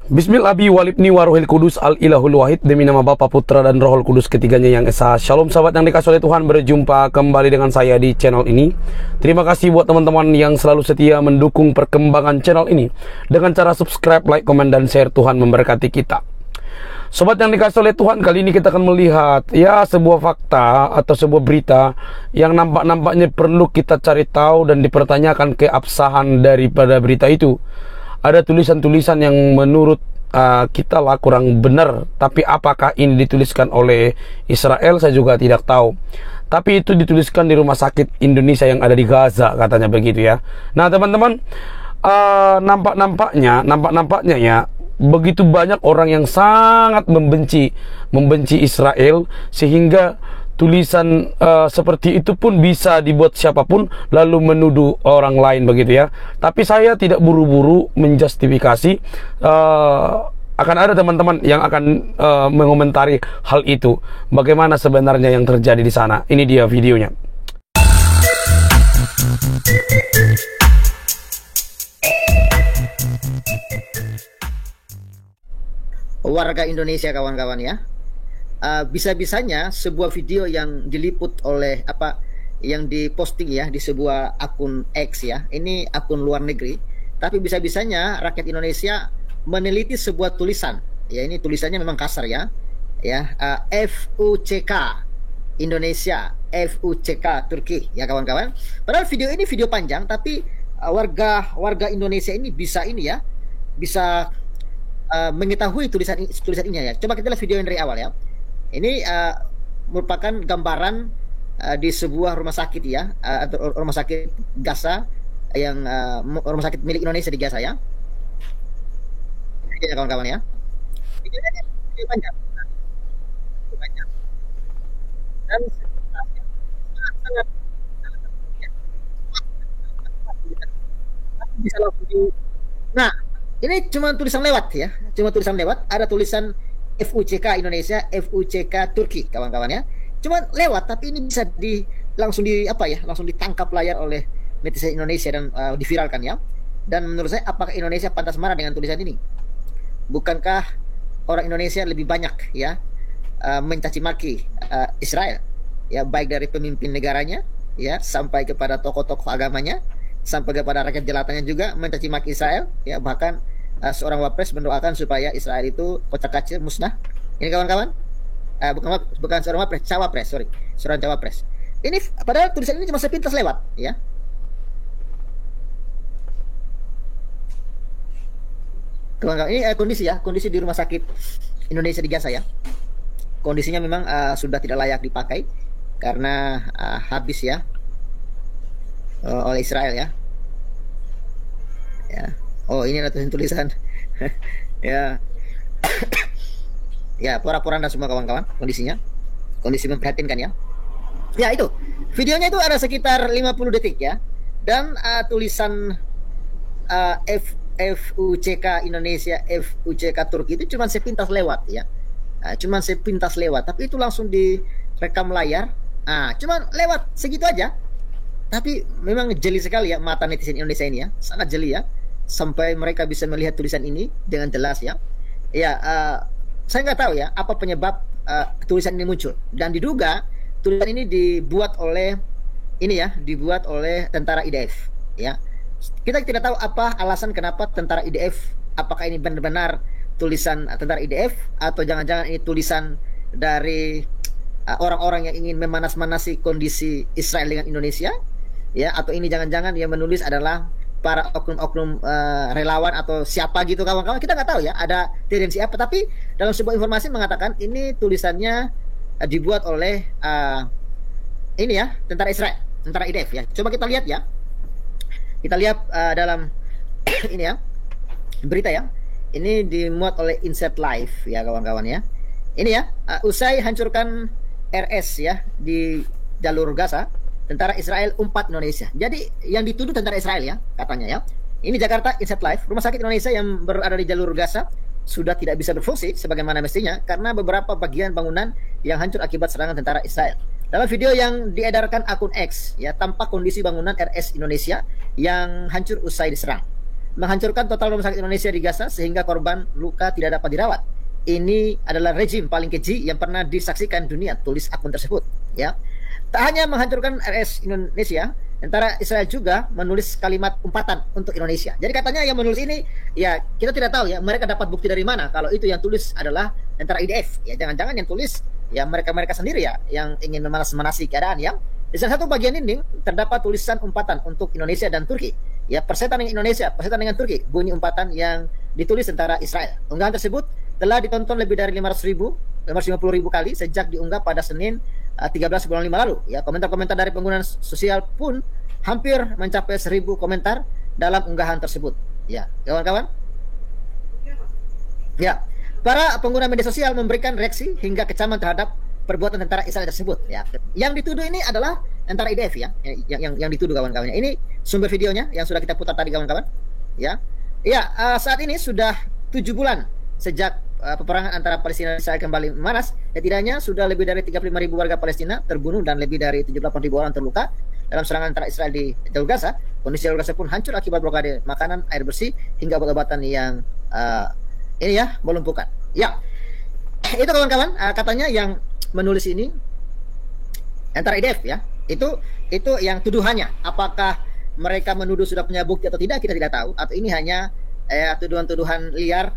Bismillahi walibni waruhil kudus al ilahul wahid. Demi nama Bapa, Putra, dan Rohul Kudus ketiganya yang esa. Shalom sahabat yang dikasih oleh Tuhan, berjumpa kembali dengan saya di channel ini. Terima kasih buat teman-teman yang selalu setia mendukung perkembangan channel ini dengan cara subscribe, like, komen, dan share. Tuhan memberkati kita. Sobat yang dikasih oleh Tuhan, kali ini kita akan melihat sebuah fakta atau sebuah berita yang nampaknya perlu kita cari tahu dan dipertanyakan keabsahan daripada berita itu. Ada tulisan-tulisan yang menurut kita lah kurang benar. Tapi apakah ini dituliskan oleh Israel, saya juga tidak tahu. Tapi itu dituliskan di rumah sakit Indonesia yang ada di Gaza, katanya begitu ya. Nah teman-teman, nampaknya ya, begitu banyak orang yang sangat membenci Israel, sehingga tulisan seperti itu pun bisa dibuat siapapun lalu menuduh orang lain begitu ya. Tapi saya tidak buru-buru menjustifikasi. Akan ada teman-teman yang akan mengomentari hal itu, bagaimana sebenarnya yang terjadi di sana. Ini dia videonya. Warga Indonesia, kawan-kawan ya, bisa-bisanya sebuah video yang diliput oleh yang diposting ya di sebuah akun X ya, ini akun luar negeri, tapi bisa-bisanya rakyat Indonesia meneliti sebuah tulisan ya. Ini tulisannya memang kasar ya, FUCK Indonesia, FUCK Turki ya kawan-kawan. Padahal video ini video panjang, tapi warga Indonesia ini bisa mengetahui tulisan ini ya. Coba kita lihat video yang dari awal ya. Ini merupakan gambaran di sebuah rumah sakit ya, atau rumah sakit Gaza yang rumah sakit milik Indonesia di Gaza ya. Ini ya kawan-kawan ya. Video panjang. Dan sangat bisa langsung di. Nah, ini cuma tulisan lewat ya, cuma tulisan lewat. Ada tulisan FUCK Indonesia, FUCK Turki, kawan-kawan ya. Cuma lewat, tapi ini bisa langsung ditangkap layar oleh netizen Indonesia dan diviralkan ya. Dan menurut saya, apakah Indonesia pantas marah dengan tulisan ini? Bukankah orang Indonesia lebih banyak ya mencaci maki Israel ya, baik dari pemimpin negaranya ya sampai kepada tokoh-tokoh agamanya, sampai kepada rakyat jelatannya juga mencaci maki Israel ya. Bahkan seorang wapres mendoakan supaya Israel itu kocak-kacir musnah. Ini kawan-kawan, bukan seorang wapres, seorang cawapres. Ini padahal tulisan ini cuma sepintas lewat ya. Kawan-kawan, ini kondisi di rumah sakit Indonesia di Gaza ya. Kondisinya memang sudah tidak layak dipakai karena habis ya oleh Israel ya. Oh, ini ada tulisan ya. Ya, pura-pura semua kawan-kawan, kondisi memprihatinkan ya. Ya, itu videonya itu ada sekitar 50 detik ya. Dan tulisan FUCK Indonesia, FUCK Turki itu cuma sepintas lewat ya. Cuma sepintas lewat, tapi itu langsung direkam layar. Cuma lewat segitu aja. Tapi memang jeli sekali ya mata netizen Indonesia ini ya, sangat jeli ya, sampai mereka bisa melihat tulisan ini dengan jelas ya. Ya, saya nggak tahu ya apa penyebab tulisan ini muncul, dan diduga tulisan ini dibuat oleh tentara IDF ya. Kita tidak tahu apa alasan kenapa tentara IDF, apakah ini benar-benar tulisan tentara IDF atau jangan-jangan ini tulisan dari orang-orang yang ingin memanas-manasi kondisi Israel dengan Indonesia ya, atau ini jangan-jangan yang menulis adalah para oknum-oknum relawan atau siapa gitu kawan-kawan. Kita nggak tahu ya ada tendensi apa, tapi dalam sebuah informasi mengatakan ini tulisannya dibuat oleh tentara Israel, tentara IDF ya. Coba kita lihat ya, dalam ini ya, berita ya, ini dimuat oleh Insight Live ya kawan-kawan ya. Ini ya, usai hancurkan RS ya di jalur Gaza, tentara Israel umpat Indonesia. Jadi yang dituduh tentara Israel ya, katanya ya. Ini Jakarta Insight Live, rumah sakit Indonesia yang berada di jalur Gaza sudah tidak bisa berfungsi sebagaimana mestinya karena beberapa bagian bangunan yang hancur akibat serangan tentara Israel. Dalam video yang diedarkan akun X ya, tampak kondisi bangunan RS Indonesia yang hancur usai diserang. menghancurkan total rumah sakit Indonesia di Gaza sehingga korban luka tidak dapat dirawat. Ini adalah rejim paling keji yang pernah disaksikan dunia, tulis akun tersebut. Ya, tak hanya menghancurkan RS Indonesia, tentara Israel juga menulis kalimat umpatan untuk Indonesia. Jadi katanya yang menulis ini, ya kita tidak tahu ya mereka dapat bukti dari mana. Kalau itu yang tulis adalah tentara IDF, ya jangan-jangan yang tulis ya mereka sendiri ya yang ingin memanas-manasi keadaan ya. Di salah satu bagian dinding terdapat tulisan umpatan untuk Indonesia dan Turki. Ya, persetan dengan Indonesia, persetan dengan Turki. Bunyi umpatan yang ditulis tentara Israel. Unggahan tersebut telah ditonton lebih dari 550 ribu kali sejak diunggah pada Senin 13 bulan 5 lalu. Ya, komentar-komentar dari pengguna sosial pun hampir mencapai 1000 komentar dalam unggahan tersebut. Ya, kawan-kawan. Ya, para pengguna media sosial memberikan reaksi hingga kecaman terhadap perbuatan tentara Israel tersebut. Ya, yang dituduh ini adalah tentara IDF ya, yang dituduh kawan-kawannya. Ini sumber videonya yang sudah kita putar tadi kawan-kawan. Ya, saat ini sudah 7 bulan sejak peperangan antara Palestina dan Israel kembali memanas. Setidaknya sudah lebih dari 35.000 warga Palestina terbunuh dan lebih dari 78.000 orang terluka dalam serangan antara Israel di jalur Gaza. Kondisi jalur Gaza pun hancur akibat blokade makanan, air bersih, hingga obat-obatan yang ini ya melumpuhkan. Ya, itu kawan-kawan, katanya yang menulis ini antara IDF ya. Itu yang tuduhannya. Apakah mereka menuduh sudah punya bukti atau tidak, kita tidak tahu. Atau ini hanya tuduhan-tuduhan liar.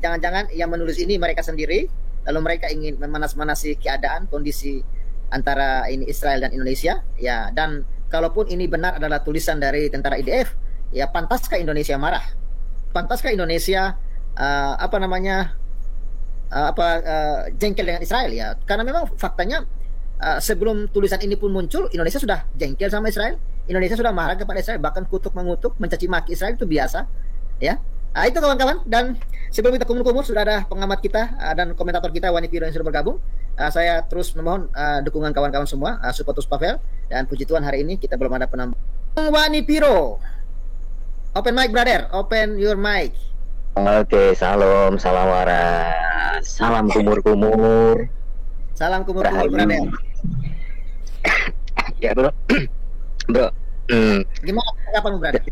Jangan-jangan yang menulis ini mereka sendiri, lalu mereka ingin memanas-manasi keadaan kondisi antara ini Israel dan Indonesia ya. Dan kalaupun ini benar adalah tulisan dari tentara IDF, ya pantaskah Indonesia marah? Pantaskah Indonesia jengkel dengan Israel ya? Karena memang faktanya sebelum tulisan ini pun muncul, Indonesia sudah jengkel sama Israel. Indonesia sudah marah kepada Israel, bahkan kutuk mengutuk, mencaci maki Israel, itu biasa ya. Itu kawan-kawan. Dan sebelum kita kumur-kumur, sudah ada pengamat kita dan komentator kita Wani Piro yang sudah bergabung. Saya terus memohon dukungan kawan-kawan semua, support terus Pavel. Dan puji Tuhan hari ini kita belum ada penambah. Wani Piro, open mic brother, open your mic. Oke, salam waras, salam kumur-kumur. Salam kumur-kumur brother. Ya bro, bro. Gimana kapan brother?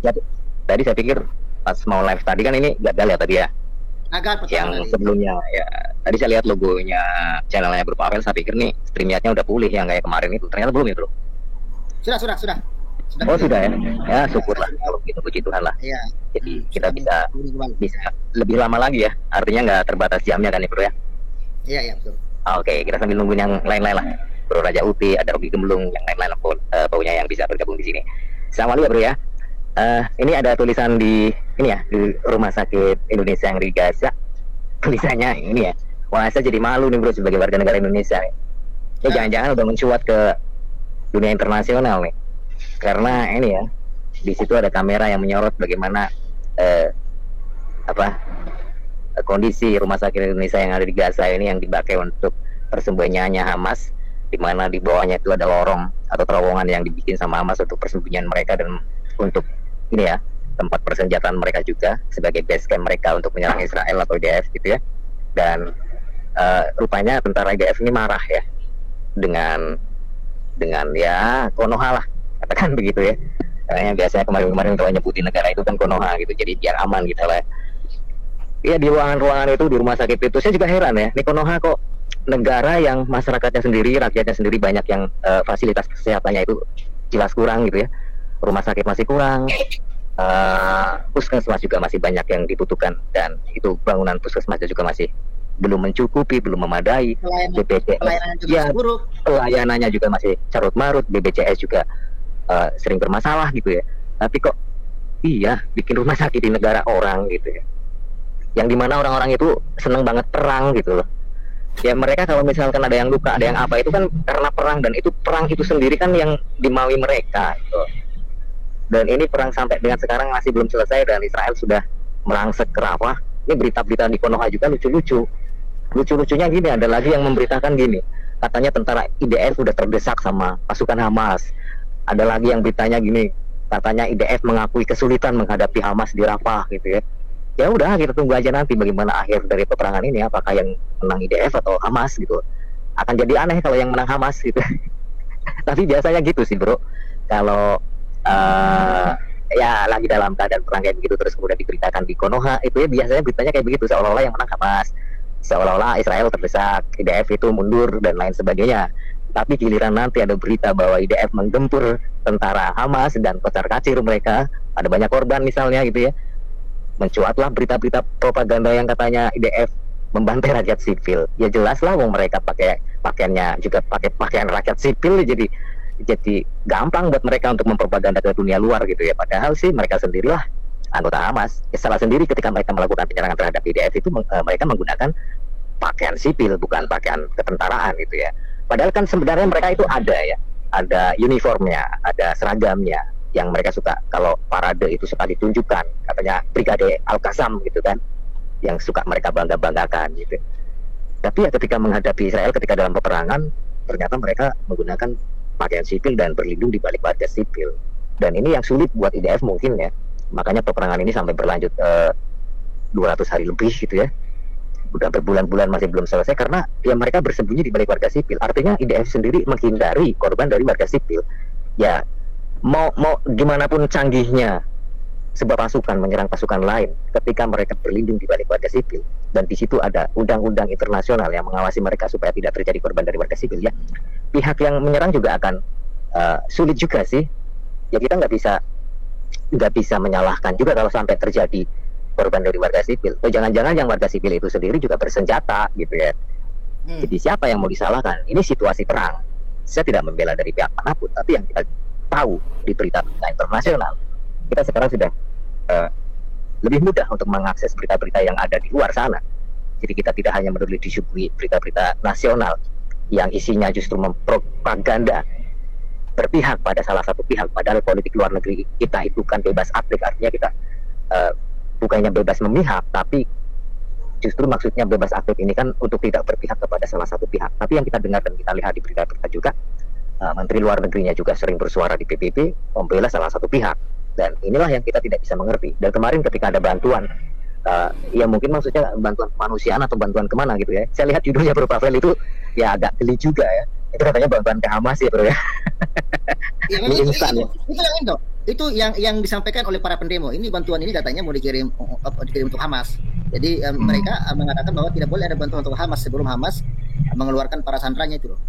Tadi saya pikir pas mau live tadi kan ini gagal ya tadi ya. Agak yang sebelumnya ya. Tadi saya lihat logonya channelnya Bro Pavel, saya pikir nih streamnya udah pulih yang kayak kemarin itu. Ternyata belum ya bro. Sudah. Oh sudah ya. Ya syukurlah kalau gitu, puji Tuhan lah. Iya. Jadi kita bisa lebih lama lagi ya. Artinya nggak terbatas jamnya kan ya bro ya. Iya betul. Oke, kita sambil nungguin yang lain-lain lah. Bro Raja Uti, ada Rogi Gemblung, yang lain-lain punya yang bisa bergabung di sini. Sama ya bro ya. Ini ada tulisan di Rumah Sakit Indonesia yang di Gaza. Tulisannya ini ya. Wah, saya jadi malu nih bro sebagai warga negara Indonesia. Ya jangan-jangan udah mencuat ke dunia internasional nih. Karena ini ya, di situ ada kamera yang menyorot bagaimana kondisi Rumah Sakit Indonesia yang ada di Gaza ini yang dipakai untuk persembunyiannya Hamas, di mana di bawahnya itu ada lorong atau terowongan yang dibikin sama Hamas untuk persembunyian mereka dan untuk ini ya tempat persenjataan mereka juga sebagai base camp mereka untuk menyerang Israel atau IDF gitu ya. Dan rupanya tentara IDF ini marah ya dengan ya Konoha lah, katakan begitu ya. Karena biasanya kemarin kalau nyebutin negara itu kan Konoha gitu, jadi biar aman gitu lah. Ya di ruangan-ruangan itu di rumah sakit itu saya juga heran ya, ini Konoha kok negara yang masyarakatnya sendiri, rakyatnya sendiri banyak yang fasilitas kesehatannya itu jelas kurang gitu ya. Rumah sakit masih kurang, puskesmas juga masih banyak yang dibutuhkan, dan itu bangunan puskesmas juga masih belum mencukupi, belum memadai. Pelayanannya juga masih carut marut, BPJS juga sering bermasalah gitu ya. Tapi kok bikin rumah sakit di negara orang gitu ya, yang dimana orang-orang itu seneng banget perang gitu loh. Ya mereka kalau misalkan ada yang luka, ada yang apa, itu kan karena perang, dan itu perang itu sendiri kan yang dimaui mereka gitu. Dan ini perang sampai dengan sekarang masih belum selesai, dan Israel sudah merangsek ke Rafah. Ini berita-berita di Konoha juga lucu-lucu. Lucu-lucunya gini, ada lagi yang memberitakan gini, katanya tentara IDF sudah terdesak sama pasukan Hamas. Ada lagi yang beritanya gini, katanya IDF mengakui kesulitan menghadapi Hamas di Rafah gitu ya. Ya udah, kita tunggu aja nanti bagaimana akhir dari peperangan ini, apakah yang menang IDF atau Hamas gitu. Akan jadi aneh kalau yang menang Hamas gitu. Tapi biasanya gitu sih bro, kalau ya lagi dalam keadaan perang kayak begitu, terus kemudian diberitakan di Konoha, itu ya biasanya beritanya kayak begitu, seolah-olah yang menang Hamas, seolah-olah Israel terdesak, IDF itu mundur dan lain sebagainya. Tapi giliran nanti ada berita bahwa IDF menggempur tentara Hamas dan kocar-kacir mereka, ada banyak korban misalnya gitu ya, mencuatlah berita-berita propaganda yang katanya IDF membantai rakyat sipil. Ya jelaslah wong mereka pakai pakaiannya juga pakai pakaian rakyat sipil, jadi gampang buat mereka untuk mempropaganda ke dunia luar gitu ya. Padahal sih mereka sendirilah anggota Hamas. Ya, salah sendiri ketika mereka melakukan penyerangan terhadap IDF itu mereka menggunakan pakaian sipil bukan pakaian ketentaraan gitu ya. Padahal kan sebenarnya mereka itu ada uniformnya, ada seragamnya yang mereka suka kalau parade itu suka ditunjukkan, katanya Brigade Al-Qassam gitu kan, yang suka mereka bangga-banggakan gitu. Tapi ya ketika menghadapi Israel, ketika dalam peperangan, ternyata mereka menggunakan pakaian sipil dan berlindung di balik warga sipil. Dan ini yang sulit buat IDF mungkin ya. Makanya peperangan ini sampai berlanjut 200 hari lebih gitu ya. Udah berbulan-bulan masih belum selesai karena ya mereka bersembunyi di balik warga sipil. Artinya IDF sendiri menghindari korban dari warga sipil. Ya mau gimana pun canggihnya sebuah pasukan menyerang pasukan lain, ketika mereka berlindung di balik warga sipil dan di situ ada undang-undang internasional yang mengawasi mereka supaya tidak terjadi korban dari warga sipil, ya pihak yang menyerang juga akan sulit juga sih. Ya kita nggak bisa menyalahkan juga kalau sampai terjadi korban dari warga sipil. Atau jangan-jangan yang warga sipil itu sendiri juga bersenjata gitu ya. Jadi siapa yang mau disalahkan? Ini situasi perang. Saya tidak membela dari pihak manapun, tapi yang kita tahu di berita-berita internasional, kita sekarang sudah lebih mudah untuk mengakses berita-berita yang ada di luar sana. Jadi kita tidak hanya meneliti disuguhi berita-berita nasional yang isinya justru mempropaganda berpihak pada salah satu pihak, padahal politik luar negeri kita itu kan bebas aktif. Artinya kita bukannya bebas memihak, tapi justru maksudnya bebas aktif ini kan untuk tidak berpihak kepada salah satu pihak. Tapi yang kita dengar dan kita lihat di berita-berita juga, Menteri Luar Negerinya juga sering bersuara di PBB membela salah satu pihak. Dan inilah yang kita tidak bisa mengerti. Dan kemarin ketika ada bantuan, ya mungkin maksudnya bantuan kemanusiaan atau bantuan kemana gitu ya. Saya lihat judulnya Bro Pavel itu ya agak geli juga ya. Itu katanya bantuan ke Hamas ya Bro ya. Ya, Ini instan ya. Itu yang itu. Itu yang disampaikan oleh para pendemo. Ini bantuan ini katanya mau dikirim untuk Hamas. Jadi mereka mengatakan bahwa tidak boleh ada bantuan untuk Hamas sebelum Hamas mengeluarkan para sandranya itu loh.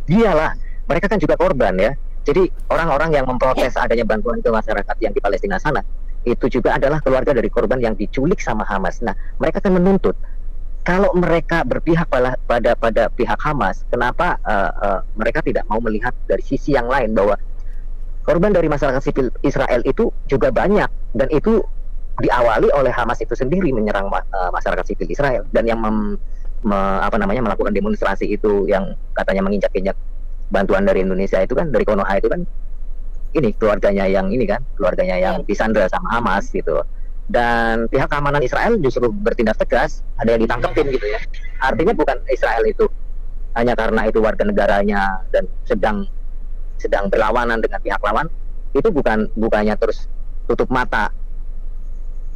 Iyalah, mereka kan juga korban ya. Jadi orang-orang yang memprotes adanya bantuan ke masyarakat yang di Palestina sana itu juga adalah keluarga dari korban yang diculik sama Hamas. Nah, mereka kan menuntut kalau mereka berpihak pada pihak Hamas, kenapa mereka tidak mau melihat dari sisi yang lain bahwa korban dari masyarakat sipil Israel itu juga banyak, dan itu diawali oleh Hamas itu sendiri menyerang masyarakat sipil Israel, dan yang melakukan demonstrasi itu yang katanya menginjak-injak bantuan dari Indonesia itu kan, dari Konoha itu kan ini keluarganya yang yang disandra sama Hamas gitu. Dan pihak keamanan Israel justru bertindak tegas, ada yang ditangkepin gitu ya. Artinya bukan Israel itu hanya karena itu warga negaranya dan sedang berlawanan dengan pihak lawan, itu bukannya terus tutup mata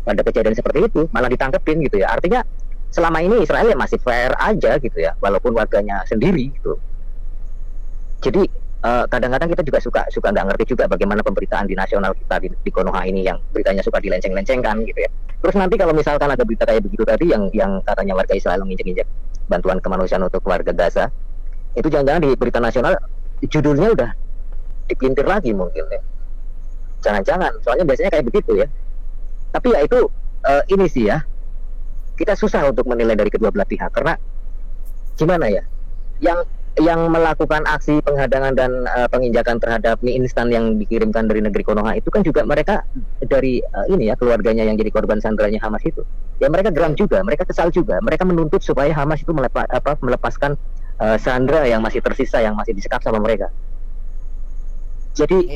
pada kejadian seperti itu, malah ditangkepin gitu ya. Artinya selama ini Israel ya masih fair aja gitu ya, walaupun warganya sendiri gitu. Jadi kadang-kadang kita juga suka nggak ngerti juga bagaimana pemberitaan di nasional kita di Konoha ini yang beritanya suka dilenceng-lencengkan gitu ya. Terus nanti kalau misalkan ada berita kayak begitu tadi yang katanya warga Israel menginjak-injak bantuan kemanusiaan untuk warga Gaza, itu jangan-jangan di berita nasional judulnya udah dipintir lagi mungkin ya. Jangan-jangan, soalnya biasanya kayak begitu ya. Tapi ya itu ini sih ya, kita susah untuk menilai dari kedua belah pihak karena gimana ya, yang melakukan aksi penghadangan dan penginjakan terhadap mie instan yang dikirimkan dari negeri Konoha itu kan juga mereka dari keluarganya yang jadi korban sandranya Hamas itu. Ya mereka geram juga, mereka kesal juga, mereka menuntut supaya Hamas itu melepaskan sandra yang masih tersisa, yang masih disekap sama mereka. Jadi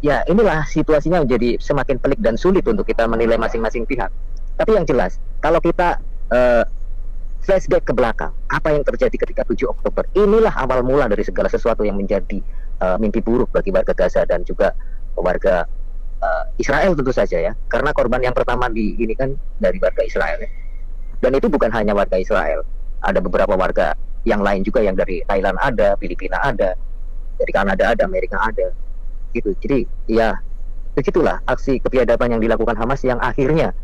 ya inilah situasinya jadi semakin pelik dan sulit untuk kita menilai masing-masing pihak. Tapi yang jelas, kalau kita flashback ke belakang, apa yang terjadi ketika 7 Oktober, inilah awal mula dari segala sesuatu yang menjadi mimpi buruk bagi warga Gaza dan juga warga Israel tentu saja ya, karena korban yang pertama ini kan dari warga Israel ya. Dan itu bukan hanya warga Israel, ada beberapa warga yang lain juga, yang dari Thailand ada, Filipina ada, dari Kanada ada, Amerika ada gitu. Jadi ya Begitulah aksi kebiadaban yang dilakukan Hamas yang akhirnya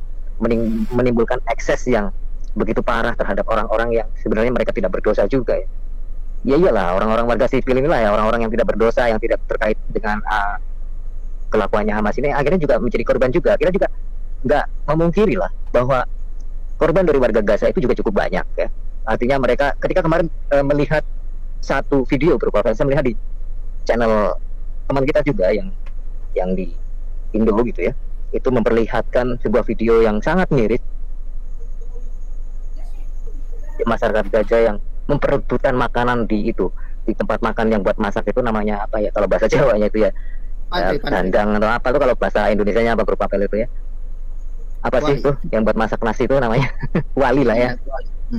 menimbulkan ekses yang begitu parah terhadap orang-orang yang sebenarnya mereka tidak berdosa juga ya. Ya iyalah, orang-orang warga sipil inilah ya, orang-orang yang tidak berdosa, yang tidak terkait dengan kelakuannya Hamas ini akhirnya juga menjadi korban juga. Kita juga nggak memungkiri lah bahwa korban dari warga Gaza itu juga cukup banyak ya. Artinya mereka ketika kemarin melihat satu video berupa, saya melihat di channel teman kita juga yang di Indo gitu ya, itu memperlihatkan sebuah video yang sangat miris masyarakat Gaza yang memperebutkan makanan di tempat makan yang buat masak itu namanya apa ya kalau bahasa Jawanya itu ya, dandang atau apa tuh kalau bahasa Indonesianya apa berupa pel itu ya, apa sih itu yang buat masak nasi itu namanya kuali lah ya,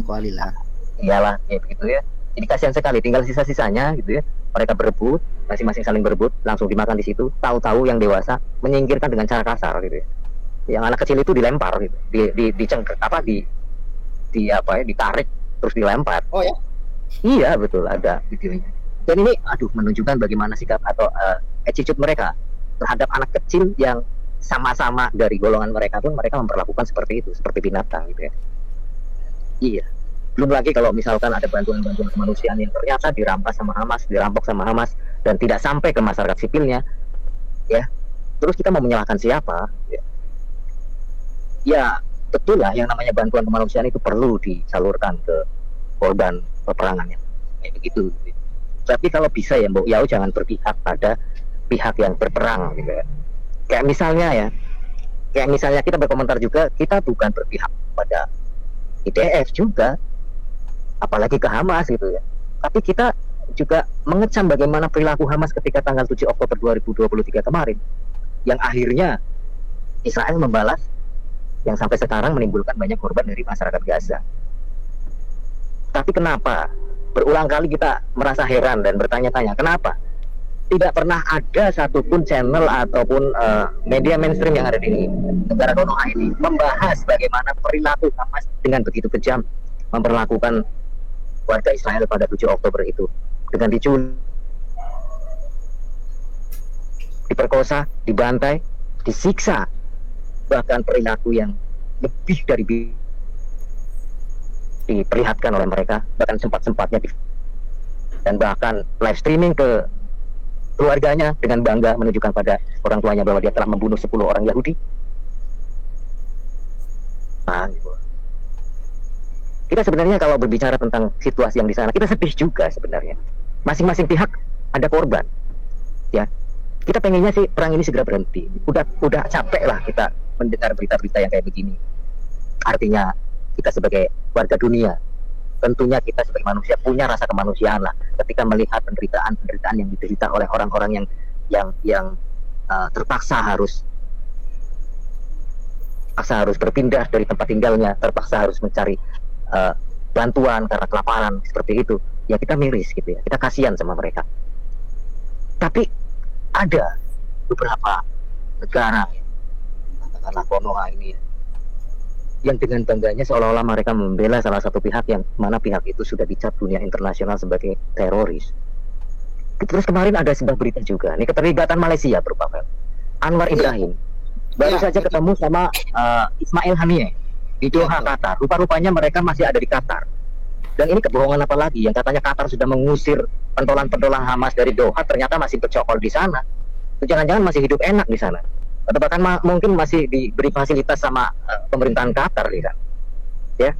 kuali lah, iyalah ya begitu ya. Jadi kasihan sekali, tinggal sisa-sisanya gitu ya, mereka berebut, masing-masing saling berebut, langsung dimakan di situ. Tahu-tahu yang dewasa menyingkirkan dengan cara kasar gitu ya. Yang anak kecil itu dilempar gitu, dicengker apa ditarik terus dilempar. Oh ya? Iya betul, ada videonya. Dan ini menunjukkan bagaimana sikap atau attitude mereka terhadap anak kecil yang sama-sama dari golongan mereka pun mereka memperlakukan seperti itu, seperti binatang gitu ya. Iya. Belum lagi kalau misalkan ada bantuan-bantuan kemanusiaan yang ternyata dirampok sama Hamas dan tidak sampai ke masyarakat sipilnya, ya. Terus kita mau menyalahkan siapa? Ya betul lah, yang namanya bantuan kemanusiaan itu perlu disalurkan ke korban peperangan kayak begitu. Tapi kalau bisa ya Mbok Yao jangan berpihak pada pihak yang berperang gitu ya. Kayak misalnya kita berkomentar juga, kita bukan berpihak pada IDF juga, apalagi ke Hamas gitu ya. Tapi kita juga mengecam bagaimana perilaku Hamas ketika tanggal 7 Oktober 2023 kemarin, yang akhirnya Israel membalas, yang sampai sekarang menimbulkan banyak korban dari masyarakat Gaza. Tapi kenapa berulang kali kita merasa heran dan bertanya-tanya, kenapa tidak pernah ada satupun channel ataupun media mainstream yang ada di negara Konoha ini membahas bagaimana perilaku Hamas dengan begitu kejam memperlakukan warga Israel pada 7 Oktober itu, dengan diculik, diperkosa, dibantai, disiksa, bahkan perilaku yang lebih dari diperlihatkan oleh mereka, bahkan sempat-sempatnya dan bahkan live streaming ke keluarganya dengan bangga menunjukkan pada orang tuanya bahwa dia telah membunuh 10 orang Yahudi. Kita sebenarnya kalau berbicara tentang situasi yang di sana, kita sedih juga sebenarnya. Masing-masing pihak ada korban. Ya, kita pengennya sih perang ini segera berhenti. Udah capek lah kita mendengar berita-berita yang kayak begini. Artinya kita sebagai warga dunia, tentunya kita sebagai manusia punya rasa kemanusiaan lah ketika melihat penderitaan yang diderita oleh orang-orang yang terpaksa harus berpindah dari tempat tinggalnya, terpaksa harus mencari bantuan karena kelaparan seperti itu. Ya kita miris gitu ya, kita kasihan sama mereka. Tapi ada beberapa negara, katakanlah Konoha ini, yang dengan bangganya seolah-olah mereka membela salah satu pihak yang mana pihak itu sudah dicap dunia internasional sebagai teroris. Terus kemarin ada sebuah berita juga, ini keterlibatan Malaysia berupa Anwar Ibrahim baru saja ketemu sama Ismail Haniyeh di Doha, Qatar. Rupa-rupanya mereka masih ada di Qatar. Dan ini kebohongan apa lagi, yang katanya Qatar sudah mengusir pentolan-pentolan Hamas dari Doha, ternyata masih bercokol di sana. Jangan-jangan masih hidup enak di sana, atau bahkan mungkin masih diberi fasilitas sama pemerintahan Qatar kan. Ya.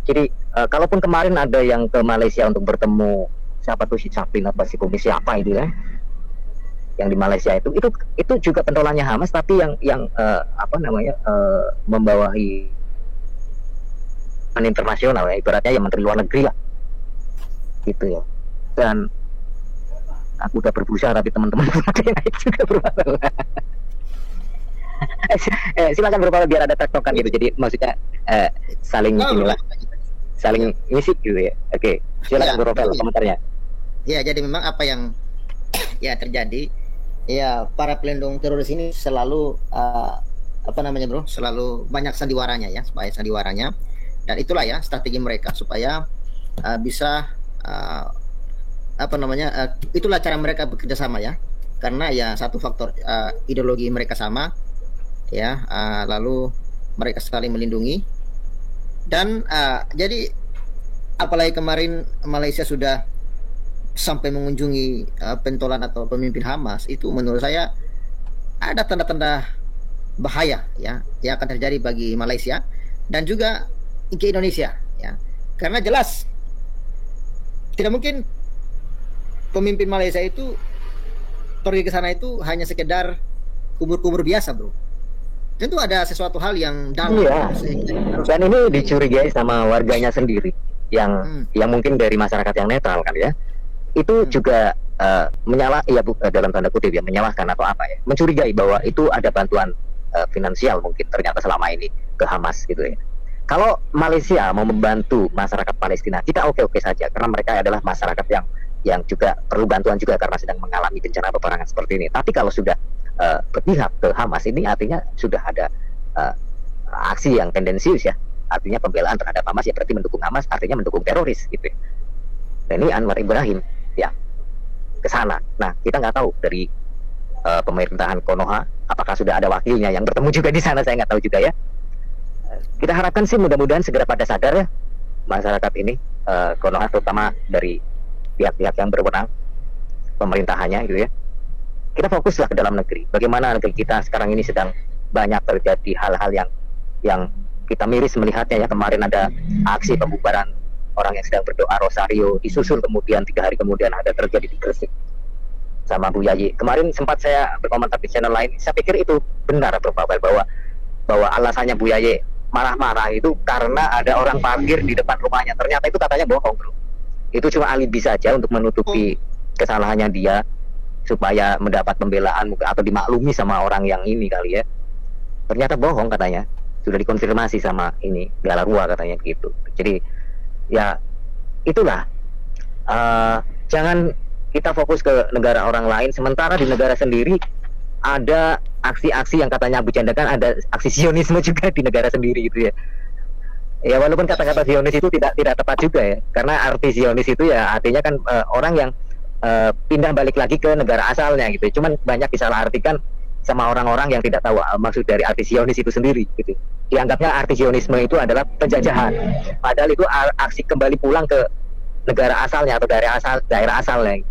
Jadi kalaupun kemarin ada yang ke Malaysia untuk bertemu siapa tuh si Chaplin apa si komisi apa itu ya, yang di Malaysia itu juga pentolannya Hamas, tapi yang membawahi internasional ya, ibaratnya yang menteri luar negeri lah gitu ya. Dan aku udah berusaha tapi teman-teman ada yang naik juga bermasalah. Silakan berapa biar ada tektokan gitu, jadi maksudnya saling inilah, saling ngisi gitu ya. Oke, silakan berapa komentarnya. Ya, jadi memang apa yang ya terjadi, ya para pelindung teroris ini selalu selalu banyak sandiwaranya ya, supaya sandiwaranya. Dan itulah ya strategi mereka supaya bisa itulah cara mereka bekerja sama ya. karena ya satu faktor ideologi mereka sama, ya, lalu mereka saling melindungi, dan jadi apalagi kemarin Malaysia sudah sampai mengunjungi pentolan atau pemimpin Hamas, itu menurut saya ada tanda-tanda bahaya ya yang akan terjadi bagi Malaysia dan juga ke Indonesia ya, karena jelas tidak mungkin pemimpin Malaysia itu pergi ke sana itu hanya sekedar kumur-kumur biasa, bro. Tentu ada sesuatu hal yang dalam. Iya. Dan ini dicurigai sama warganya sendiri yang mungkin dari masyarakat yang netral kan ya. Itu juga dalam tanda kutip ya, menyalahkan atau apa ya, mencurigai bahwa itu ada bantuan finansial mungkin ternyata selama ini ke Hamas gitu ya. Kalau Malaysia mau membantu masyarakat Palestina, kita oke-oke saja karena mereka adalah masyarakat yang juga perlu bantuan juga karena sedang mengalami bencana peperangan seperti ini. Tapi kalau sudah berpihak ke Hamas, ini artinya sudah ada aksi yang tendensius ya. Artinya pembelaan terhadap Hamas ya berarti mendukung Hamas, artinya mendukung teroris gitu. Dan ini Anwar Ibrahim ya ke sana. Nah, kita nggak tahu dari pemerintahan Konoha apakah sudah ada wakilnya yang bertemu juga di sana, saya nggak tahu juga ya. Kita harapkan sih mudah-mudahan segera pada sadar ya masyarakat ini, Konoha terutama dari pihak-pihak yang berwenang pemerintahannya gitu ya. Kita fokuslah ke dalam negeri. Bagaimana negeri kita sekarang ini sedang banyak terjadi hal-hal yang kita miris melihatnya ya. Kemarin ada aksi pembubaran orang yang sedang berdoa rosario, disusul kemudian 3 hari kemudian ada terjadi di Gresik sama Bu Yayi. Kemarin sempat saya berkomentar di channel lain, saya pikir itu benar Bro Pavel, bahwa alasannya Bu Yayi marah-marah itu karena ada orang parkir di depan rumahnya. Ternyata itu katanya bohong, Bro. Itu cuma alibi saja untuk menutupi kesalahannya dia supaya mendapat pembelaan atau dimaklumi sama orang yang ini kali ya. Ternyata bohong katanya, sudah dikonfirmasi sama ini Galarua katanya begitu. Jadi ya itulah, jangan kita fokus ke negara orang lain sementara di negara sendiri ada aksi-aksi yang katanya Abu Janda, kan ada aksi Zionisme juga di negara sendiri gitu ya. Ya walaupun kata-kata Zionis itu tidak tepat juga ya, karena arti Zionis itu ya artinya kan orang yang pindah balik lagi ke negara asalnya gitu. Cuman banyak disalahartikan sama orang-orang yang tidak tahu maksud dari arti Zionis itu sendiri gitu. Dianggapnya arti Zionisme itu adalah penjajahan, padahal itu aksi kembali pulang ke negara asalnya atau daerah asalnya.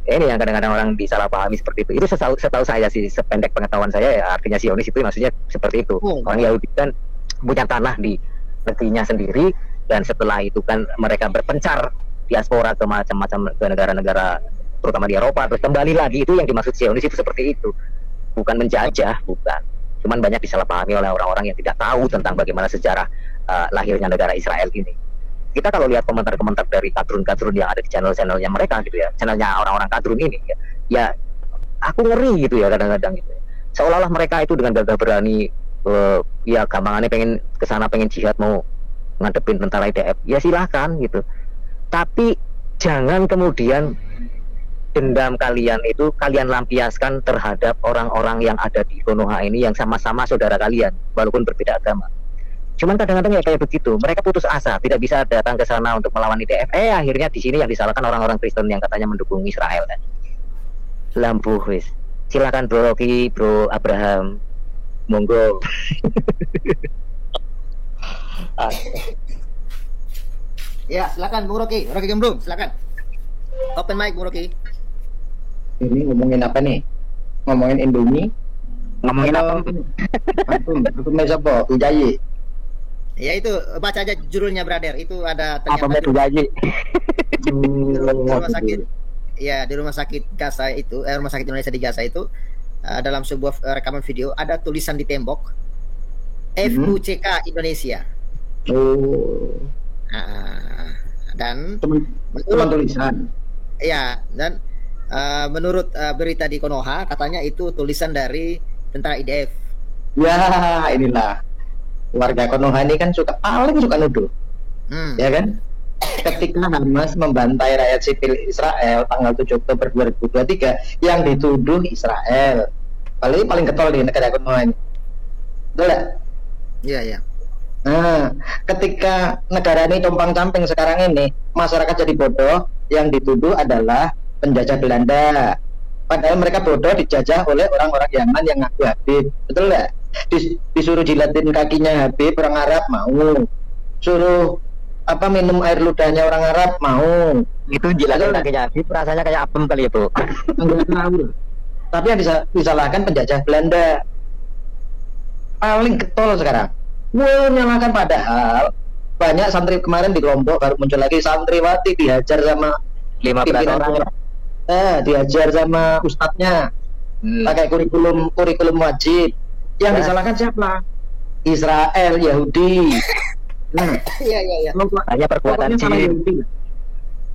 Ini yang kadang-kadang orang disalahpahami seperti itu. Itu setahu saya sih, sependek pengetahuan saya ya, artinya Zionis itu maksudnya seperti itu. Orang Yahudi kan punya tanah di negerinya sendiri, dan setelah itu kan mereka berpencar diaspora ke macam-macam ke negara-negara terutama di Eropa, terus kembali lagi. Itu yang dimaksud Zionis itu seperti itu, bukan menjajah, bukan. Cuman banyak disalahpahami oleh orang-orang yang tidak tahu tentang bagaimana sejarah lahirnya negara Israel ini. Kita kalau lihat komentar-komentar dari kadrun-kadrun yang ada di channel-channelnya mereka gitu ya, channelnya orang-orang kadrun ini ya aku ngeri gitu ya kadang-kadang gitu. Seolah-olah mereka itu dengan gagah berani ya gampangannya pengen kesana, pengen jihad, mau ngadepin tentara IDF, ya silahkan gitu. Tapi jangan kemudian dendam kalian itu kalian lampiaskan terhadap orang-orang yang ada di Konoha ini yang sama-sama saudara kalian walaupun berbeda agama. Cuman kadang-kadang ya kayak begitu, mereka putus asa, tidak bisa datang ke sana untuk melawan IDF. Akhirnya di sini yang disalahkan orang-orang Kristen yang katanya mendukung Israel kan. Lampuh wis. Silakan Bro Rocky, Bro Abraham, monggo. Ya, silakan Bung Rocky Gembrung, silakan. Open mic Bung Rocky. Ini ngomongin apa nih? Ngomongin Indomie? Ngomongin apa? Antum siapa? Ujayi. Ya itu baca aja judulnya brother, itu ada Apa ternyata Ujayi? di rumah sakit. Ya, di rumah sakit Gaza itu, rumah sakit Indonesia di Gaza itu, dalam sebuah rekaman video ada tulisan di tembok FUCK Indonesia. Oh. Dan Teman tulisan. Ya, dan menurut berita di Konoha katanya itu tulisan dari tentara IDF. Ya, inilah warga Konoha ini kan paling suka nuduh. Ya kan? Ketika Hamas membantai rakyat sipil Israel tanggal 7 Oktober 2023, yang dituduh Israel. Paling getol di negara Konoha ini. Betul ya? Iya, iya. Nah, ketika negara ini compang-camping sekarang ini, masyarakat jadi bodoh, yang dituduh adalah penjajah Belanda. Padahal mereka bodoh, dijajah oleh orang-orang Yaman yang ngaku Habib, betul nggak? Disuruh jilatin kakinya Habib, orang Arab mau. Suruh minum air ludahnya orang Arab mau. Itu jilatin kakinya Habib, rasanya kayak apem kali ya bro. Enggak tahu. Tapi yang disalahkan penjajah Belanda. Paling getol sekarang. Menyalahkan, padahal banyak santri kemarin di Lombok baru muncul lagi santriwati dihajar sama 15 orang. Diajar sama ustadznya pakai kurikulum wajib. Yang disalahkan siapa? Israel, Yahudi. Iya. Hanya perbuatan sama jin. Yahudi.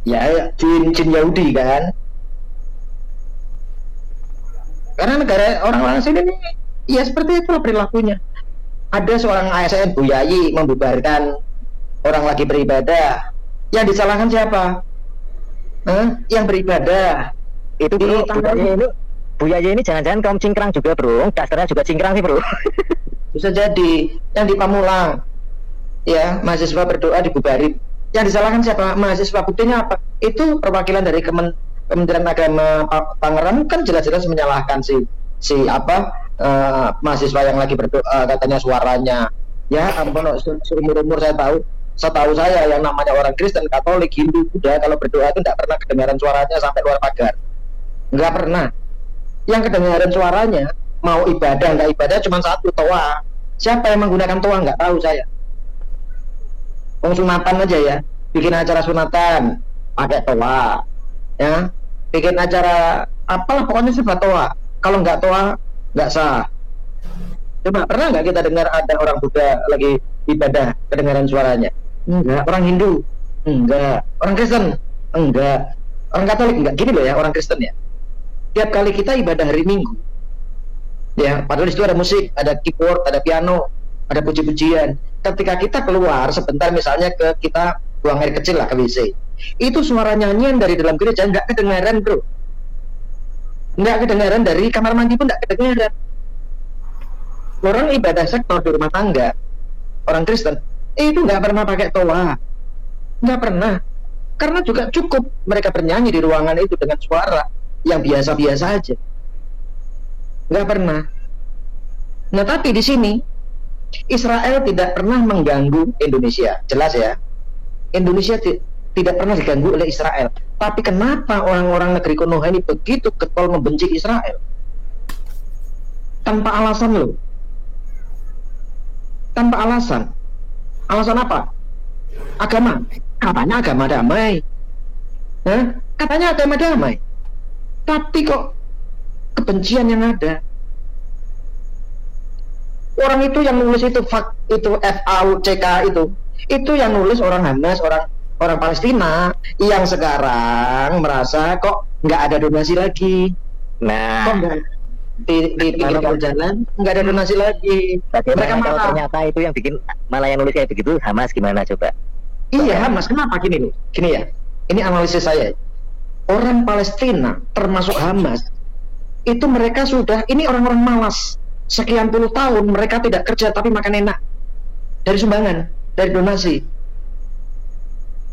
Ya, jin Yahudi kan. Karena negara orang-orang sini nih, ya seperti itulah perilakunya. Ada seorang ASN Buyayi membubarkan orang lagi beribadah. Yang disalahkan siapa? Yang beribadah. Itu bro, Buyayi ini jangan-jangan kaum cingkrang juga bro. Dasarnya juga cingkrang sih bro. Bisa jadi. Yang di Pamulang, ya, mahasiswa berdoa dibubarin. Yang disalahkan siapa? Mahasiswa. Buktinya apa? Itu perwakilan dari Kementerian Agama Tangerang kan jelas-jelas menyalahkan mahasiswa yang lagi berdoa, katanya suaranya. Ya ampun, seumur-umur setahu saya yang namanya orang Kristen, Katolik, Hindu, Buddha kalau berdoa itu tidak pernah kedengaran suaranya sampai luar pagar. Nggak pernah. Yang kedengaran suaranya mau ibadah nggak ibadah cuma satu, toa. Siapa yang menggunakan toa nggak tahu saya. Sunatan aja ya, bikin acara sunatan pakai toa, ya, bikin acara apalah pokoknya serba toa. Kalau nggak toa nggak sah. Coba pernah nggak kita dengar ada orang Buddha lagi ibadah kedengaran suaranya? Enggak. Orang Hindu? Enggak. Orang Kristen? Enggak. Orang Katolik? Enggak. Gini loh ya orang Kristen ya. Tiap kali kita ibadah hari Minggu, ya, padahal di situ ada musik, ada keyboard, ada piano, ada puji-pujian. Ketika kita keluar sebentar misalnya kita buang air kecil lah ke WC, itu suara nyanyian dari dalam gereja nggak kedengaran bro. Nggak kedengaran, dari kamar mandi pun nggak kedengaran. Orang ibadah sektor di rumah tangga, orang Kristen, itu nggak pernah pakai toa, nggak pernah, karena juga cukup mereka bernyanyi di ruangan itu dengan suara yang biasa-biasa aja, nggak pernah. Nah tapi di sini Israel tidak pernah mengganggu Indonesia, jelas ya. Indonesia tidak pernah diganggu oleh Israel. Tapi kenapa orang-orang negeri Konoha ini begitu getol membenci Israel? Tanpa alasan loh. Tanpa alasan. Alasan apa? Agama. Katanya agama damai. Katanya agama damai. Tapi kok kebencian yang ada. Orang itu yang nulis itu FAUCK itu yang nulis orang Hamas, orang Palestina yang sekarang merasa kok nggak ada donasi lagi. Nah, kok nggak di pinggir jalan nggak ada donasi lagi. Mereka malah ternyata itu yang bikin, malah yang nulis kayak begitu Hamas, gimana coba? Iya Hamas, kenapa gini loh? Gini ya, ini analisis saya. Orang Palestina termasuk Hamas itu mereka sudah, ini orang-orang malas. Sekian puluh tahun mereka tidak kerja tapi makan enak dari sumbangan, dari donasi.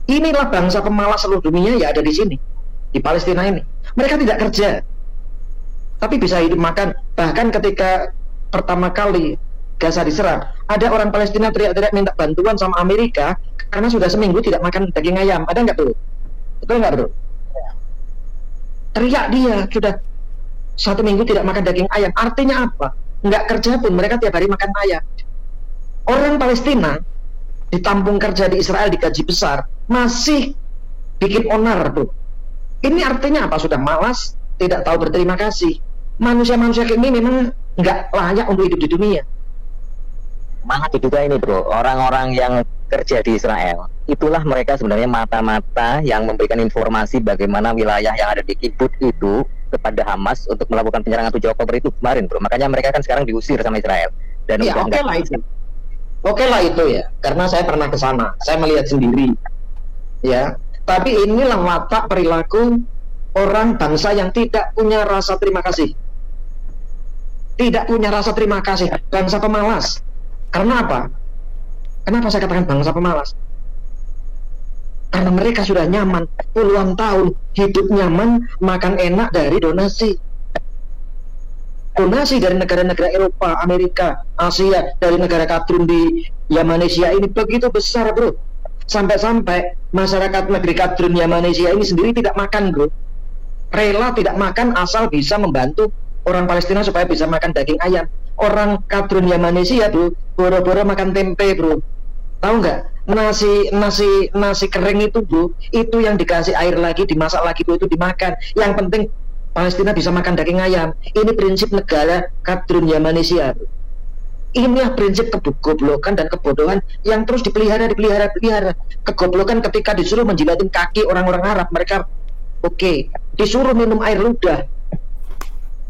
Inilah bangsa pemalas seluruh dunia ya ada di sini, di Palestina ini. Mereka tidak kerja tapi bisa hidup makan. Bahkan ketika pertama kali Gaza diserang, ada orang Palestina teriak-teriak minta bantuan sama Amerika karena sudah seminggu tidak makan daging ayam. Ada nggak bro? Betul nggak bro? Teriak dia sudah 1 minggu tidak makan daging ayam. Artinya apa? Nggak kerja pun mereka tiap hari makan ayam. Orang Palestina ditampung kerja di Israel digaji besar, masih bikin onar tuh. Ini artinya apa? Sudah malas, tidak tahu berterima kasih. Manusia-manusia ini memang nggak layak untuk hidup di dunia. Malah juga ini bro, orang-orang yang kerja di Israel, itulah mereka sebenarnya mata-mata yang memberikan informasi bagaimana wilayah yang ada di kibbutz itu kepada Hamas untuk melakukan penyerangan 7 Oktober itu kemarin bro. Makanya mereka kan sekarang diusir sama Israel. Dan ya oke lah itu. Oke lah itu ya, karena saya pernah ke sana, saya melihat sendiri. Ya, tapi inilah watak perilaku orang bangsa yang tidak punya rasa terima kasih. Tidak punya rasa terima kasih, bangsa pemalas. Karena apa? Kenapa saya katakan bangsa pemalas? Karena mereka sudah nyaman puluhan tahun, hidup nyaman, makan enak dari donasi. Donasi dari negara-negara Eropa, Amerika, Asia, dari negara kadrun di Yamanesia ini begitu besar, bro. Sampai-sampai masyarakat negeri kadrun Yamanesia ini sendiri tidak makan, bro. Rela tidak makan asal bisa membantu orang Palestina supaya bisa makan daging ayam. Orang kadrun Yamanesia, bro, boro-boro makan tempe, bro. Tahu nggak? Nasi kering itu, bro, itu yang dikasih air lagi, dimasak lagi, bro, itu dimakan. Yang penting Palestina bisa makan daging ayam. Ini prinsip negara kadrun Yamanesia. Inilah prinsip kegoblokan dan kebodohan yang terus dipelihara. Kegoblokan ketika disuruh menjilatin kaki orang-orang Arab, mereka oke. Disuruh minum air ludah,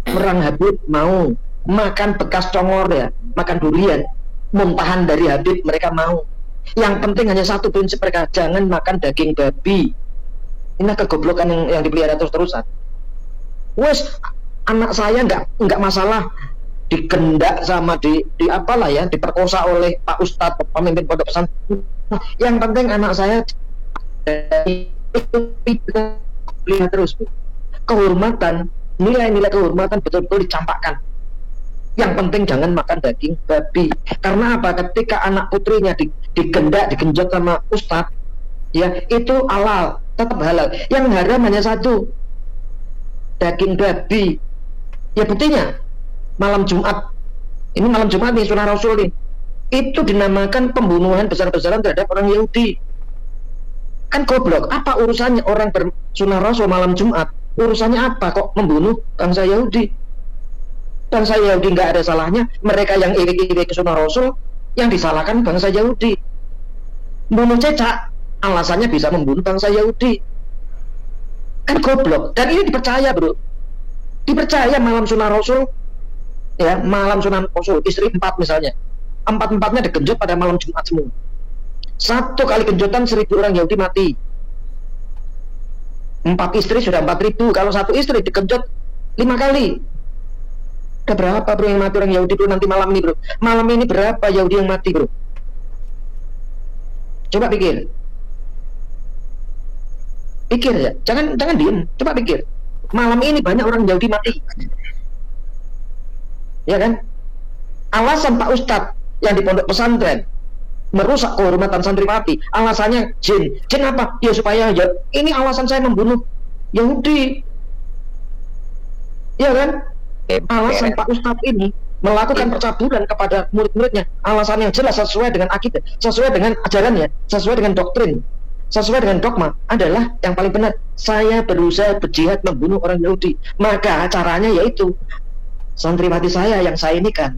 Perang Habib mau. Makan bekas congor ya, makan durian, muntahan dari Habib mereka mau. Yang penting hanya satu prinsip mereka, jangan makan daging babi. Ini kegoblokan yang dipelihara terus-terusan. Wes, anak saya nggak masalah digendak sama di apalah ya, diperkosa oleh Pak Ustadz pemimpin pondok pesantren. Nah, yang penting anak saya lihat terus kehormatan, nilai-nilai kehormatan betul-betul dicampakkan. Yang penting jangan makan daging babi. Karena apa? Ketika anak putrinya digendak, digenjot sama Ustadz, ya itu halal, tetap halal. Yang haram hanya satu, daging babi. Ya buktinya malam Jumat, ini malam Jumat nih Sunnah Rasul nih, itu dinamakan pembunuhan besar-besaran terhadap orang Yahudi. Kan goblok, apa urusannya orang bersunnah Rasul malam Jumat? Urusannya apa kok membunuh bangsa Yahudi? Bangsa Yahudi nggak ada salahnya. Mereka yang iri-iri ke sunnah Rasul, yang disalahkan bangsa Yahudi. Bunuh cecak, alasannya bisa membunuh bangsa Yahudi. Kan goblok. Dan ini dipercaya, bro. Dipercaya malam sunnah Rasul, ya malam sunnah Rasul, istri 4 misalnya, 4-4-nya digenjot pada malam Jumat semua. 1 kali genjotan 1000 orang Yahudi mati. 4 istri sudah 4000. Kalau 1 istri digenjot 5 kali, udah berapa, bro, yang mati orang Yahudi, bro, nanti malam ini, bro? Malam ini berapa Yahudi yang mati, bro? Coba pikir. Pikir ya, jangan diem, coba pikir. Malam ini banyak orang Yahudi mati, ya kan? Alasan Pak Ustadz yang di pondok pesantren merusak kehormatan santriwati, alasannya jin apa? Ya supaya ya, ini alasan saya membunuh Yahudi, ya kan? Alasan Pak Ustadz ini melakukan percabulan kepada murid-muridnya, alasan yang jelas sesuai dengan akidah, sesuai dengan ajarannya, sesuai dengan doktrin, sesuai dengan dogma adalah yang paling benar. Saya berusaha berjihad membunuh orang Yahudi, maka caranya yaitu santriwati saya yang saya ini kan.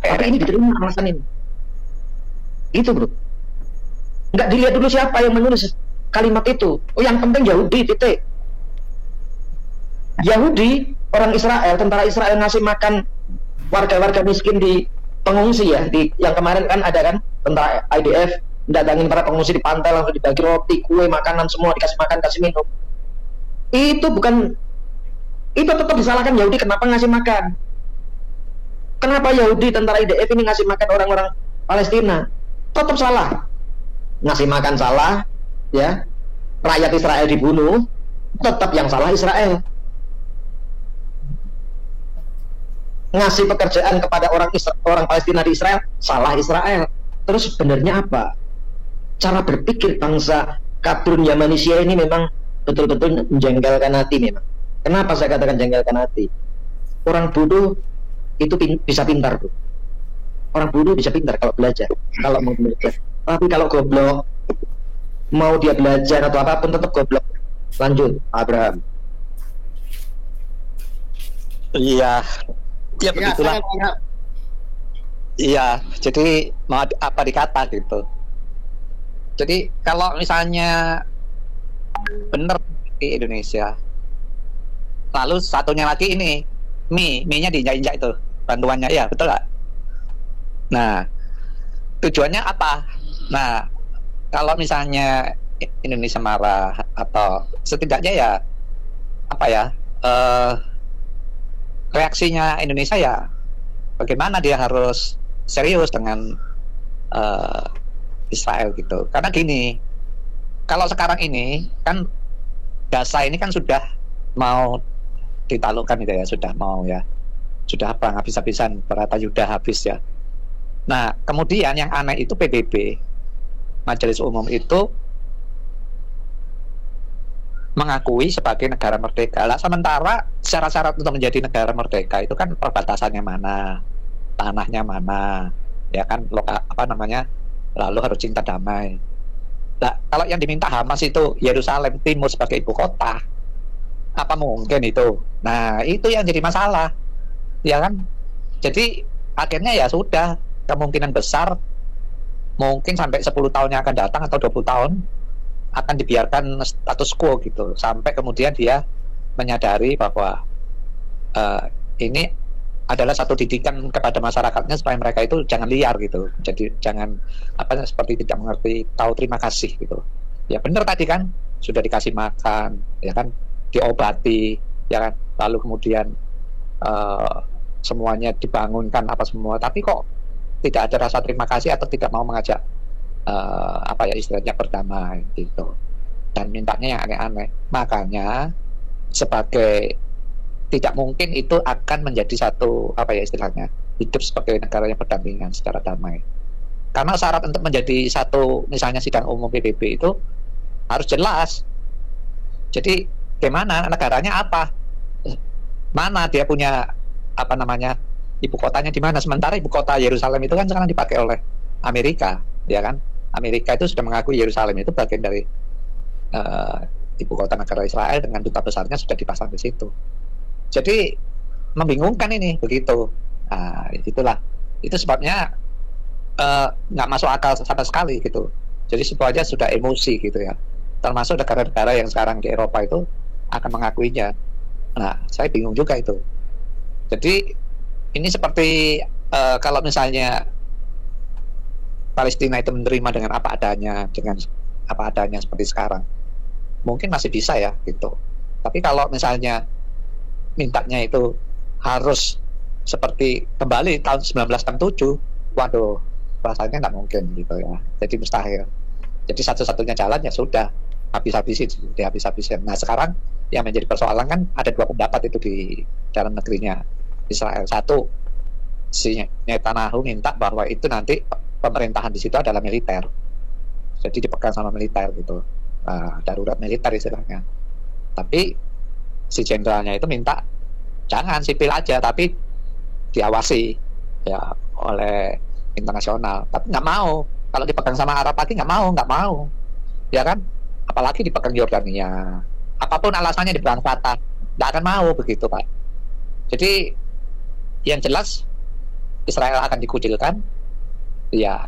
Tapi ini diterima alasan ini. Itu, bro. Nggak dilihat dulu siapa yang menulis kalimat itu. Oh, yang penting Yahudi, titik. Yahudi, orang Israel, tentara Israel ngasih makan warga-warga miskin di pengungsi ya, yang kemarin kan ada kan tentara IDF datangin para pengungsi di pantai, langsung dibagi roti, kue, makanan semua, dikasih makan, kasih minum. Itu tetap disalahkan Yahudi, kenapa ngasih makan? Kenapa Yahudi tentara IDF ini ngasih makan orang-orang Palestina? Tetap salah. Ngasih makan salah, ya. Rakyat Israel dibunuh, tetap yang salah Israel. Ngasih pekerjaan kepada orang Palestina di Israel, salah Israel. Terus sebenarnya apa? Cara berpikir bangsa kadrun Yamanesia ini memang betul-betul menjengkelkan hati memang. Kenapa saya katakan jengkelkan hati? Orang bodoh itu bisa pintar, bro. Orang bodoh bisa pintar kalau belajar, kalau mau belajar. Tapi kalau goblok, mau dia belajar atau apapun tetap goblok. Lanjut, Abraham. Iya, ya begitulah. Iya, jadi mau apa dikata gitu. Jadi kalau misalnya benar di Indonesia, lalu satunya lagi ini mie-nya diinjak-injak itu bantuannya, ya betul nggak? Nah, tujuannya apa? Nah, kalau misalnya Indonesia marah atau setidaknya ya apa ya, reaksinya Indonesia ya bagaimana dia harus serius dengan Israel gitu. Karena gini, kalau sekarang ini kan Gaza ini kan sudah mau ditaklukkan gitu ya, sudah perang habis-habisan, berata Yuda habis ya. Nah kemudian yang aneh itu PBB, Majelis Umum itu mengakui sebagai negara merdeka. Lah sementara syarat-syarat untuk menjadi negara merdeka itu kan perbatasannya mana, tanahnya mana, ya kan, lalu harus cinta damai. Nah, kalau yang diminta Hamas itu Yerusalem Timur sebagai ibu kota, apa mungkin itu? Nah, itu yang jadi masalah, ya kan? Jadi akhirnya ya sudah, kemungkinan besar mungkin sampai 10 tahun yang akan datang atau 20 tahun akan dibiarkan status quo gitu, sampai kemudian dia menyadari bahwa ini adalah satu didikan kepada masyarakatnya supaya mereka itu jangan liar gitu, jadi jangan seperti tidak mengerti, tahu terima kasih gitu. Ya benar tadi kan, sudah dikasih makan, ya kan, diobati, ya kan, lalu kemudian semuanya dibangunkan apa semua, tapi kok tidak ada rasa terima kasih atau tidak mau mengajak istilahnya berdamai gitu, dan mintanya yang aneh-aneh. Makanya sebagai tidak mungkin itu akan menjadi satu istilahnya hidup sebagai negara yang berdampingan secara damai, karena syarat untuk menjadi satu misalnya sidang umum PBB itu harus jelas. Jadi gimana negaranya, apa, mana dia punya ibu kotanya di mana, sementara ibu kota Yerusalem itu kan sekarang dipakai oleh Amerika, ya kan. Amerika itu sudah mengakui Yerusalem itu bagian dari ibu kota negara Israel, dengan duta besarnya sudah dipasang di situ. Jadi membingungkan ini begitu. Nah, itu sebabnya nggak masuk akal sama sekali gitu. Jadi semuanya sudah emosi gitu ya. Termasuk negara-negara yang sekarang di Eropa itu akan mengakuinya. Nah, saya bingung juga itu. Jadi ini seperti kalau misalnya Palestina itu menerima dengan apa adanya seperti sekarang, mungkin masih bisa ya gitu. Tapi kalau misalnya mintanya itu harus seperti kembali tahun 1967, waduh, rasanya nggak mungkin gitu ya. Jadi mustahil. Jadi satu-satunya jalan ya sudah dihabis-habisin. Nah sekarang yang menjadi persoalan kan ada dua pendapat itu di dalam negerinya Israel. Satu, si Netanyahu minta bahwa itu nanti pemerintahan di situ adalah militer, jadi dipegang sama militer gitu, darurat militer istilahnya. Tapi si jenderalnya itu minta jangan sipil aja, tapi diawasi ya oleh internasional. Tapi nggak mau, kalau dipegang sama Arab lagi nggak mau, ya kan? Apalagi dipegang Yordania, apapun alasannya dipegang Fatah, nggak akan mau begitu Pak. Jadi yang jelas Israel akan dikucilkan, ya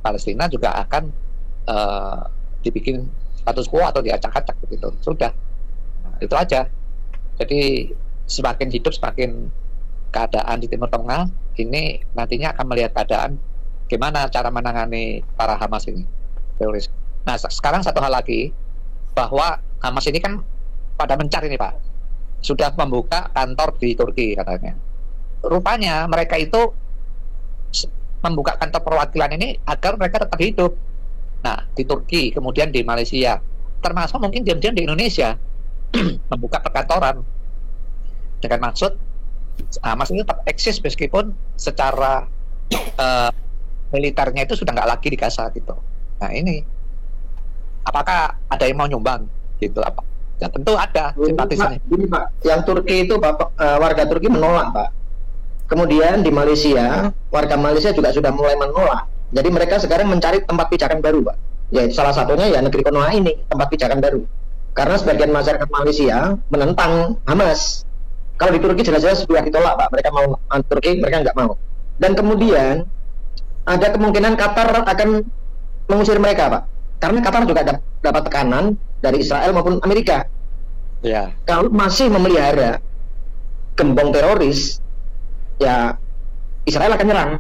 Palestina juga akan dibikin status quo atau diacak-acak begitu. Sudah, nah, itu aja. Jadi semakin hidup semakin keadaan di Timur Tengah ini nantinya akan melihat keadaan gimana cara menangani para Hamas ini, teroris. Nah sekarang satu hal lagi, bahwa Hamas ini kan pada mencari nih Pak, sudah membuka kantor di Turki katanya. Rupanya mereka itu membuka kantor perwakilan ini agar mereka tetap hidup. Nah, di Turki, kemudian di Malaysia, termasuk mungkin diam-diam di Indonesia, membuka perkantoran dengan maksud Hamas ini tetap eksis meskipun secara militernya itu sudah nggak lagi di Gaza gitu. Nah ini, apakah ada yang mau nyumbang gitu? Apa? Ya tentu ada simpatisannya. Ini Pak, yang Turki itu warga Turki menolak Pak. Kemudian di Malaysia, warga Malaysia juga sudah mulai menolak. Jadi mereka sekarang mencari tempat pijakan baru, Pak. Ya, salah satunya ya negeri Konoha ini, tempat pijakan baru. Karena sebagian masyarakat Malaysia menentang Hamas. Kalau di Turki jelas-jelas sudah ditolak, Pak. Mereka mau Turki, mereka nggak mau. Dan kemudian ada kemungkinan Qatar akan mengusir mereka, Pak. Karena Qatar juga dapat tekanan dari Israel maupun Amerika. Ya. Kalau masih memelihara gembong teroris, ya Israel akan nyerang,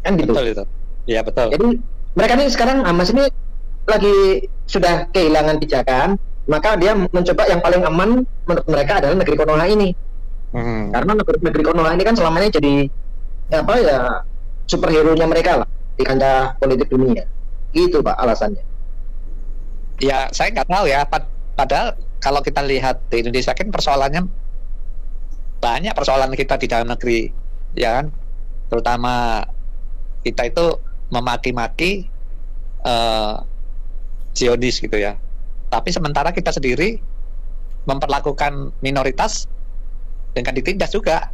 kan gitu. Betul itu. Iya betul. Jadi mereka ini sekarang Hamas ini lagi sudah kehilangan pijakan, maka dia mencoba yang paling aman menurut mereka adalah negeri Konoha ini. Karena negeri Konoha ini kan selama ini jadi superhero-nya mereka lah di kancah politik dunia. Gitu Pak alasannya. Ya saya nggak tahu ya. Padahal kalau kita lihat di Indonesia kan persoalannya banyak, persoalan kita di dalam negeri, ya kan? Terutama kita itu memaki-maki Zionis gitu ya. Tapi sementara kita sendiri memperlakukan minoritas dengan ditindas juga,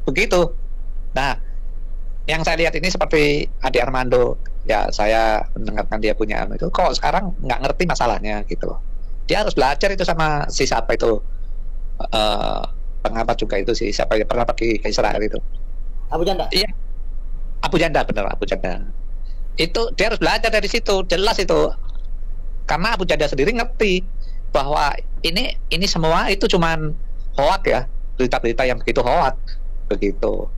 begitu. Nah, yang saya lihat ini seperti Ade Armando, ya saya mendengarkan dia punya itu, kok sekarang nggak ngerti masalahnya gitu. Dia harus belajar itu sama si siapa itu, pengamat juga itu, si siapa yang pernah pergi ke Israel itu. Abu Janda. Iya, Abu Janda, bener, Abu Janda. Itu dia harus belajar dari situ, jelas itu. Karena Abu Janda sendiri ngerti bahwa ini semua itu cuman hoak ya, berita-berita yang begitu hoak, begitu.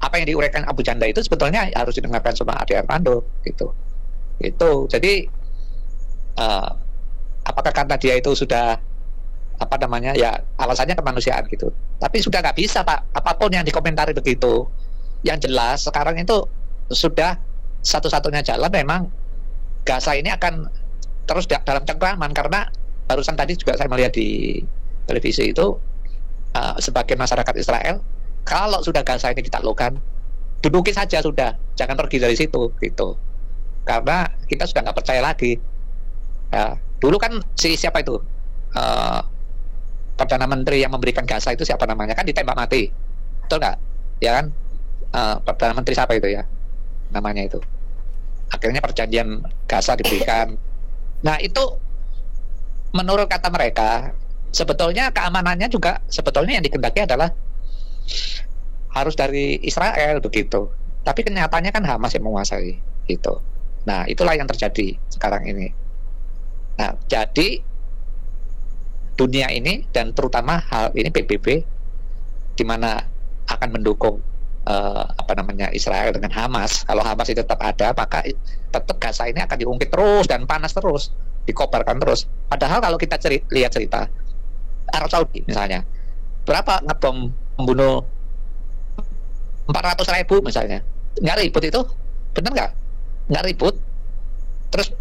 Apa yang diuraikan Abu Janda itu sebetulnya harus didengarkan sama Ade Armando gitu. Itu jadi apakah karena dia itu sudah apa namanya ya alasannya kemanusiaan gitu. Tapi sudah nggak bisa Pak, apapun yang dikomentari begitu. Yang jelas sekarang itu sudah satu-satunya jalan memang Gaza ini akan terus dalam cengkraman, karena barusan tadi juga saya melihat di televisi itu sebagai masyarakat Israel, kalau sudah Gaza ini ditaklukkan, duduki saja sudah, jangan pergi dari situ gitu. Karena kita sudah nggak percaya lagi. Ya, dulu kan siapa itu Perdana Menteri yang memberikan Gaza itu siapa namanya, kan ditembak mati, betul nggak? Ya kan, Perdana Menteri siapa itu ya namanya itu. Akhirnya perjanjian Gaza diberikan. Nah itu menurut kata mereka sebetulnya keamanannya juga sebetulnya yang dikehendaki adalah harus dari Israel begitu. Tapi kenyataannya kan Hamas yang menguasai gitu. Nah itulah yang terjadi sekarang ini. Nah jadi dunia ini dan terutama hal ini PBB di mana akan mendukung apa namanya Israel dengan Hamas. Kalau Hamas itu tetap ada, maka tetap Gaza ini akan diungkit terus dan panas terus, dikobarkan terus. Padahal kalau kita lihat cerita Arab Saudi misalnya, berapa ngebom membunuh 400.000 misalnya, nggak ribut itu, bener nggak ribut. Terus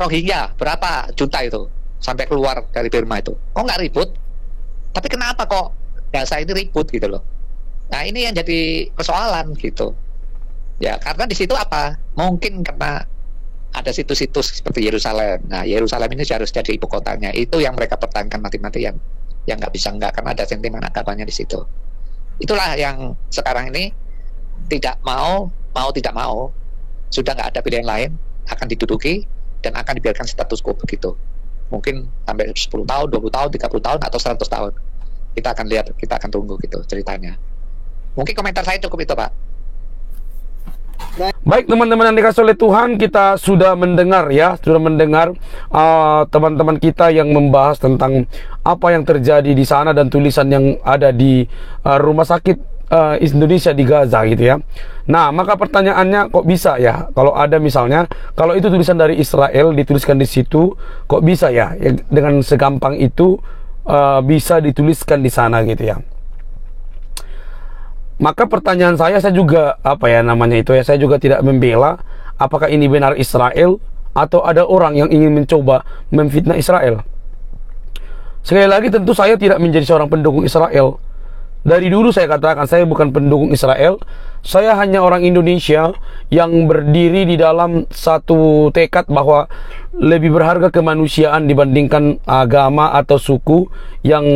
Rohingya berapa juta itu sampai keluar dari Burma itu, kok nggak ribut? Tapi kenapa kok Gaza ini ribut gitu loh? Nah ini yang jadi persoalan gitu. Ya karena di situ apa? Mungkin karena ada situs-situs seperti Yerusalem. Nah Yerusalem ini harus jadi ibu kotanya. Itu yang mereka pertahankan mati-matian. Yang nggak bisa nggak, karena ada sentimen agamanya di situ. Itulah yang sekarang ini tidak mau tidak mau, sudah nggak ada pilihan lain, akan diduduki dan akan dibiarkan status quo begitu. Mungkin sampai 10 tahun, 20 tahun, 30 tahun atau 100 tahun. Kita akan lihat, kita akan tunggu gitu ceritanya. Mungkin komentar saya cukup itu Pak. Baik teman-teman yang dikasih oleh Tuhan, kita sudah mendengar teman-teman kita yang membahas tentang apa yang terjadi di sana dan tulisan yang ada di rumah sakit Indonesia di Gaza gitu ya. Nah maka pertanyaannya, kok bisa ya kalau ada misalnya, kalau itu tulisan dari Israel dituliskan di situ, kok bisa ya dengan segampang itu bisa dituliskan di sana gitu ya. Maka pertanyaan saya juga saya juga tidak membela apakah ini benar Israel atau ada orang yang ingin mencoba memfitnah Israel. Sekali lagi tentu saya tidak menjadi seorang pendukung Israel. Dari dulu saya katakan saya bukan pendukung Israel. Saya hanya orang Indonesia yang berdiri di dalam satu tekad bahwa lebih berharga kemanusiaan dibandingkan agama atau suku yang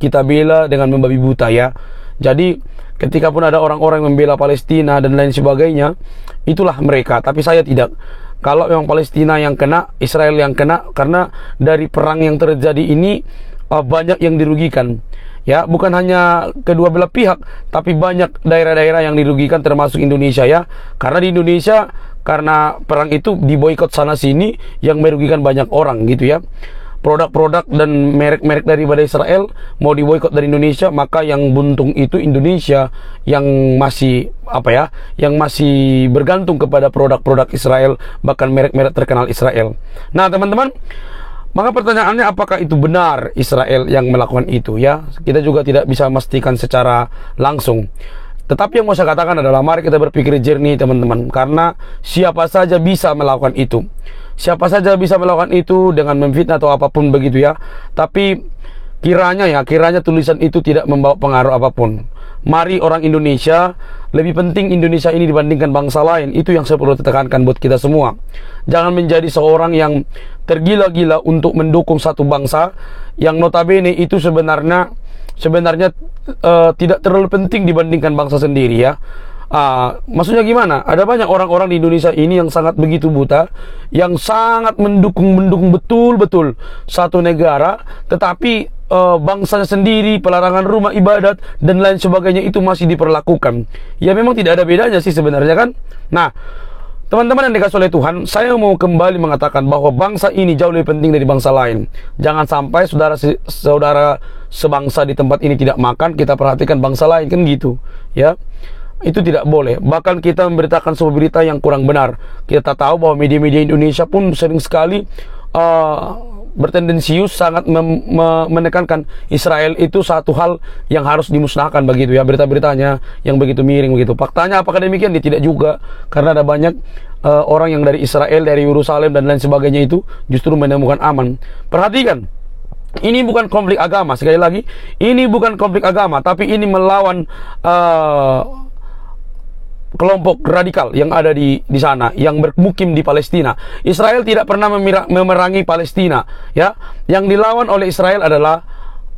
kita bela dengan membabi buta ya. Jadi ketika pun ada orang-orang yang membela Palestina dan lain sebagainya, itulah mereka, tapi saya tidak. Kalau memang Palestina yang kena, Israel yang kena, karena dari perang yang terjadi ini banyak yang dirugikan. Ya, bukan hanya kedua belah pihak, tapi banyak daerah-daerah yang dirugikan termasuk Indonesia ya. Karena di Indonesia, karena perang itu diboikot sana sini yang merugikan banyak orang gitu ya. Produk-produk dan merek-merek daripada Israel mau diboikot dari Indonesia, maka yang buntung itu Indonesia yang masih yang masih bergantung kepada produk-produk Israel, bahkan merek-merek terkenal Israel. Nah, teman-teman, maka pertanyaannya apakah itu benar Israel yang melakukan itu ya? Kita juga tidak bisa memastikan secara langsung. Tetapi yang mau saya katakan adalah mari kita berpikir jernih teman-teman, karena siapa saja bisa melakukan itu. siapa saja bisa melakukan itu dengan memfitnah atau apapun begitu ya. Tapi kiranya tulisan itu tidak membawa pengaruh apapun. Mari orang Indonesia, lebih penting Indonesia ini dibandingkan bangsa lain. Itu yang saya perlu tekankan buat kita semua. Jangan menjadi seorang yang tergila-gila untuk mendukung satu bangsa yang notabene itu sebenarnya tidak terlalu penting dibandingkan bangsa sendiri ya. Maksudnya gimana? Ada banyak orang-orang di Indonesia ini yang sangat begitu buta, yang sangat mendukung betul-betul satu negara, tetapi bangsanya sendiri, pelarangan rumah ibadat dan lain sebagainya itu masih diperlakukan. Ya memang tidak ada bedanya sih sebenarnya kan. Nah, teman-teman yang dikasih oleh Tuhan, saya mau kembali mengatakan bahwa bangsa ini jauh lebih penting dari bangsa lain. Jangan sampai saudara sebangsa di tempat ini tidak makan, kita perhatikan bangsa lain, kan gitu ya. Itu tidak boleh. Bahkan kita memberitakan sebuah berita yang kurang benar. Kita tahu bahwa media-media Indonesia pun sering sekali bertendensius sangat menekankan Israel itu satu hal yang harus dimusnahkan begitu ya, berita-beritanya yang begitu miring begitu. Faktanya apakah demikian? Dia tidak juga, karena ada banyak orang yang dari Israel, dari Yerusalem dan lain sebagainya itu justru menemukan aman. Perhatikan, ini bukan konflik agama. Sekali lagi, ini bukan konflik agama, tapi ini melawan kelompok radikal yang ada di sana, yang bermukim di Palestina. Israel tidak pernah memerangi Palestina ya. Yang dilawan oleh Israel adalah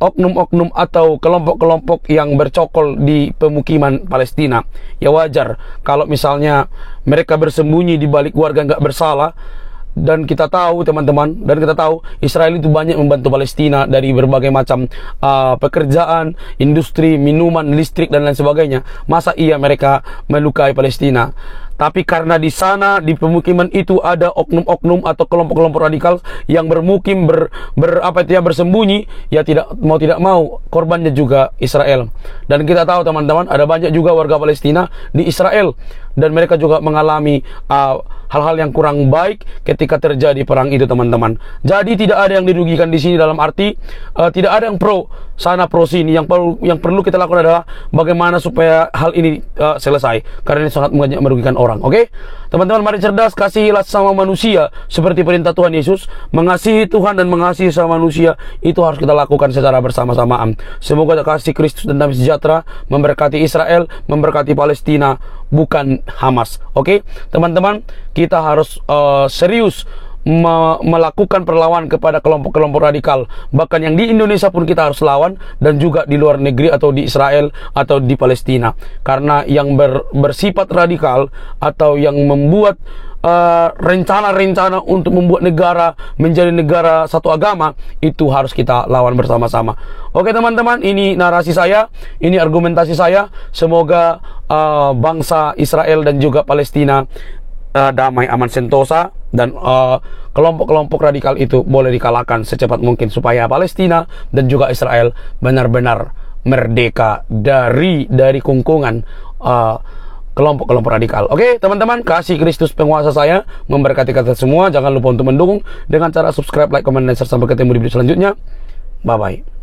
oknum-oknum atau kelompok-kelompok yang bercokol di pemukiman Palestina. Ya wajar kalau misalnya mereka bersembunyi di balik warga nggak bersalah. Dan kita tahu teman-teman, Israel itu banyak membantu Palestina dari berbagai macam pekerjaan, industri, minuman, listrik dan lain sebagainya. Masa iya mereka melukai Palestina? Tapi karena di sana, di pemukiman itu ada oknum-oknum atau kelompok-kelompok radikal yang bermukim, bersembunyi, ya tidak mau korbannya juga Israel. Dan kita tahu teman-teman, ada banyak juga warga Palestina di Israel dan mereka juga mengalami hal-hal yang kurang baik ketika terjadi perang itu teman-teman. Jadi tidak ada yang dirugikan di sini, dalam arti tidak ada yang pro sana pro sini. Yang perlu kita lakukan adalah bagaimana supaya hal ini selesai, karena ini sangat banyak merugikan orang. Oke, teman-teman, mari cerdas, kasihilah sama manusia seperti perintah Tuhan Yesus. Mengasihi Tuhan dan mengasihi sama manusia itu harus kita lakukan secara bersama-samaan. Semoga kasih Kristus dan damai sejahtera memberkati Israel, memberkati Palestina, bukan Hamas. Oke, teman-teman, kita harus serius melakukan perlawanan kepada kelompok-kelompok radikal. Bahkan yang di Indonesia pun kita harus lawan, dan juga di luar negeri atau di Israel atau di Palestina. Karena yang bersifat radikal atau yang membuat rencana-rencana untuk membuat negara menjadi negara satu agama, itu harus kita lawan bersama-sama. Oke teman-teman, ini narasi saya, ini argumentasi saya. Semoga bangsa Israel dan juga Palestina damai, aman, sentosa, dan kelompok-kelompok radikal itu boleh dikalahkan secepat mungkin, supaya Palestina dan juga Israel benar-benar merdeka dari kungkungan kelompok-kelompok radikal. Oke teman-teman, kasih Kristus penguasa saya memberkati kita semua. Jangan lupa untuk mendukung dengan cara subscribe, like, comment, dan share. Sampai ketemu di video selanjutnya. Bye bye.